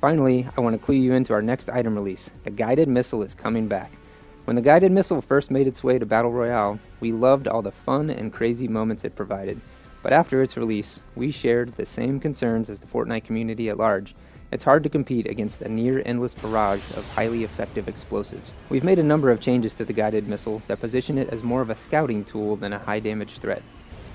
Finally, I want to clue you into our next item release. The guided missile is coming back. When the guided missile first made its way to Battle Royale, we loved all the fun and crazy moments it provided. But after its release, we shared the same concerns as the Fortnite community at large. It's hard to compete against a near-endless barrage of highly effective explosives. We've made a number of changes to the guided missile that position it as more of a scouting tool than a high-damage threat.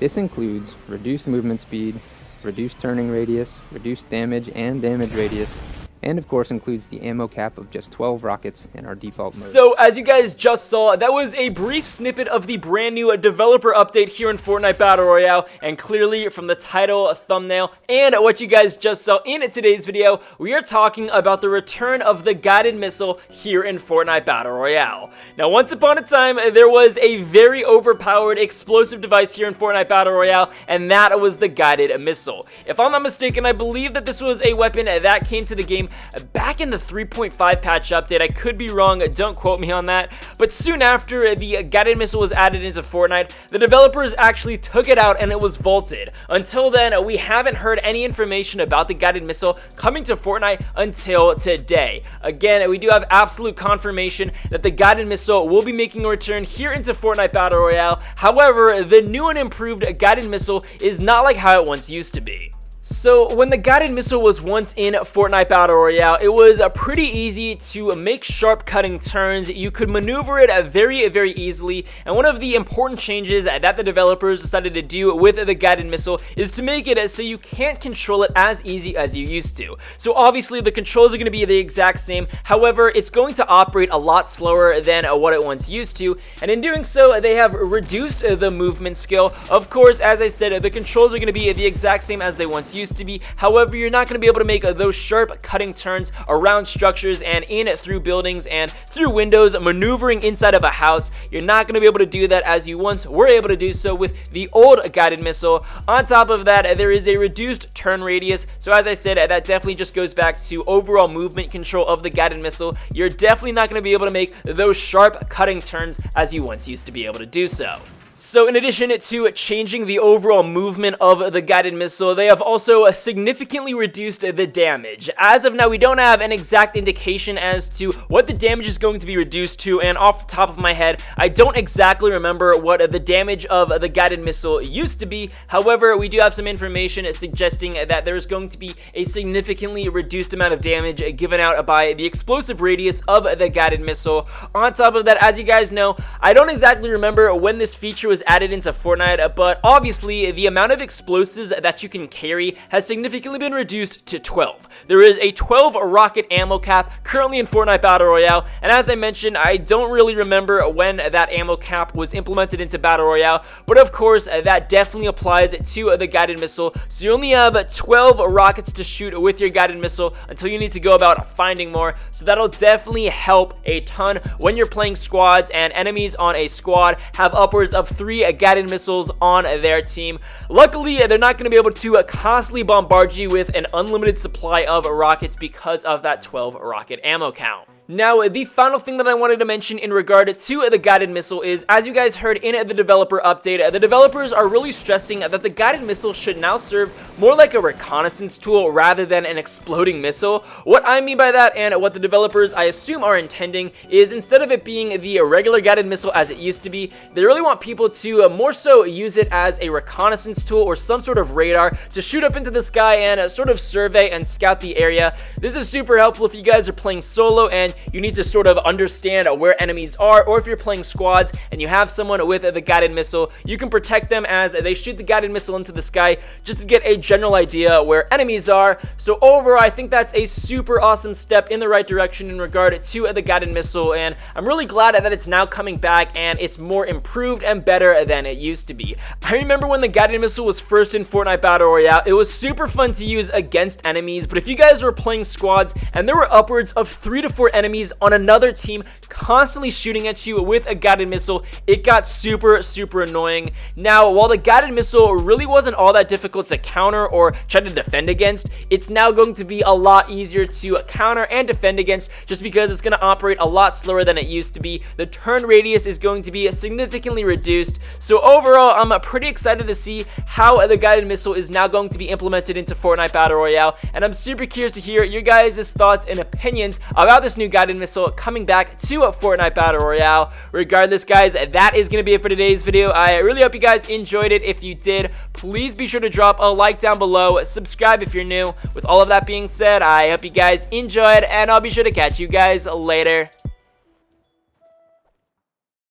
This includes reduced movement speed, reduced turning radius, reduced damage and damage radius, and of course includes the ammo cap of just 12 rockets in our default mode. So as you guys just saw, that was a brief snippet of the brand new developer update here in Fortnite Battle Royale, and clearly from the title, thumbnail, and what you guys just saw in today's video, we are talking about the return of the guided missile here in Fortnite Battle Royale. Now once upon a time, there was a very overpowered explosive device here in Fortnite Battle Royale, and that was the guided missile. If I'm not mistaken, I believe that this was a weapon that came to the game back in the 3.5 patch update. I could be wrong, don't quote me on that, but soon after the guided missile was added into Fortnite, the developers actually took it out and it was vaulted. Until then, we haven't heard any information about the guided missile coming to Fortnite until today. Again, we do have absolute confirmation that the guided missile will be making a return here into Fortnite Battle Royale. However, the new and improved guided missile is not like how it once used to be. So when the guided missile was once in Fortnite Battle Royale, it was pretty easy to make sharp cutting turns. You could maneuver it very easily, and one of the important changes that the developers decided to do with the guided missile is to make it so you can't control it as easy as you used to. So obviously the controls are going to be the exact same, however it's going to operate a lot slower than what it once used to, and in doing so they have reduced the movement skill. Of course, as I said, the controls are going to be the exact same as they once used to be. However, you're not going to be able to make those sharp cutting turns around structures and in through buildings and through windows, maneuvering inside of a house. You're not going to be able to do that as you once were able to do so with the old guided missile. On top of that, there is a reduced turn radius. So as I said, that definitely just goes back to overall movement control of the guided missile. You're definitely not going to be able to make those sharp cutting turns as you once used to be able to do so. So in addition to changing the overall movement of the guided missile, they have also significantly reduced the damage. As of now, we don't have an exact indication as to what the damage is going to be reduced to, and off the top of my head, I don't exactly remember what the damage of the guided missile used to be. However, we do have some information suggesting that there is going to be a significantly reduced amount of damage given out by the explosive radius of the guided missile. On top of that, as you guys know, I don't exactly remember when this feature was added into Fortnite, but obviously the amount of explosives that you can carry has significantly been reduced to 12. There is a 12 rocket ammo cap currently in Fortnite Battle Royale, and as I mentioned, I don't really remember when that ammo cap was implemented into Battle Royale, but of course that definitely applies to the guided missile. So you only have 12 rockets to shoot with your guided missile until you need to go about finding more, so that'll definitely help a ton when you're playing squads and enemies on a squad have upwards of 3 guided missiles on their team. Luckily, they're not going to be able to constantly bombard you with an unlimited supply of rockets because of that 12 rocket ammo count. Now, the final thing that I wanted to mention in regard to the guided missile is, as you guys heard in the developer update, the developers are really stressing that the guided missile should now serve more like a reconnaissance tool rather than an exploding missile. What I mean by that, and what the developers I assume are intending, is instead of it being the regular guided missile as it used to be, they really want people to more so use it as a reconnaissance tool or some sort of radar to shoot up into the sky and sort of survey and scout the area. This is super helpful if you guys are playing solo and you need to sort of understand where enemies are, or if you're playing squads and you have someone with the guided missile, you can protect them as they shoot the guided missile into the sky just to get a general idea where enemies are. So overall, I think that's a super awesome step in the right direction in regard to the guided missile, and I'm really glad that it's now coming back and it's more improved and better than it used to be. I remember when the guided missile was first in Fortnite Battle Royale, it was super fun to use against enemies, but if you guys were playing squads and there were upwards of 3 to 4 enemies enemies on another team constantly shooting at you with a guided missile, it got super annoying. Now, while the guided missile really wasn't all that difficult to counter or try to defend against, it's now going to be a lot easier to counter and defend against, just because it's going to operate a lot slower than it used to be. The turn radius is going to be significantly reduced. So overall, I'm pretty excited to see how the guided missile is now going to be implemented into Fortnite Battle Royale, and I'm super curious to hear your guys' thoughts and opinions about this new guided missile coming back to Fortnite Battle Royale. Regardless, guys, that is going to be it for today's video. I really hope you guys enjoyed it. If you did, please be sure to drop a like down below, subscribe if you're new. With all of that being said, I hope you guys enjoyed, and I'll be sure to catch you guys later.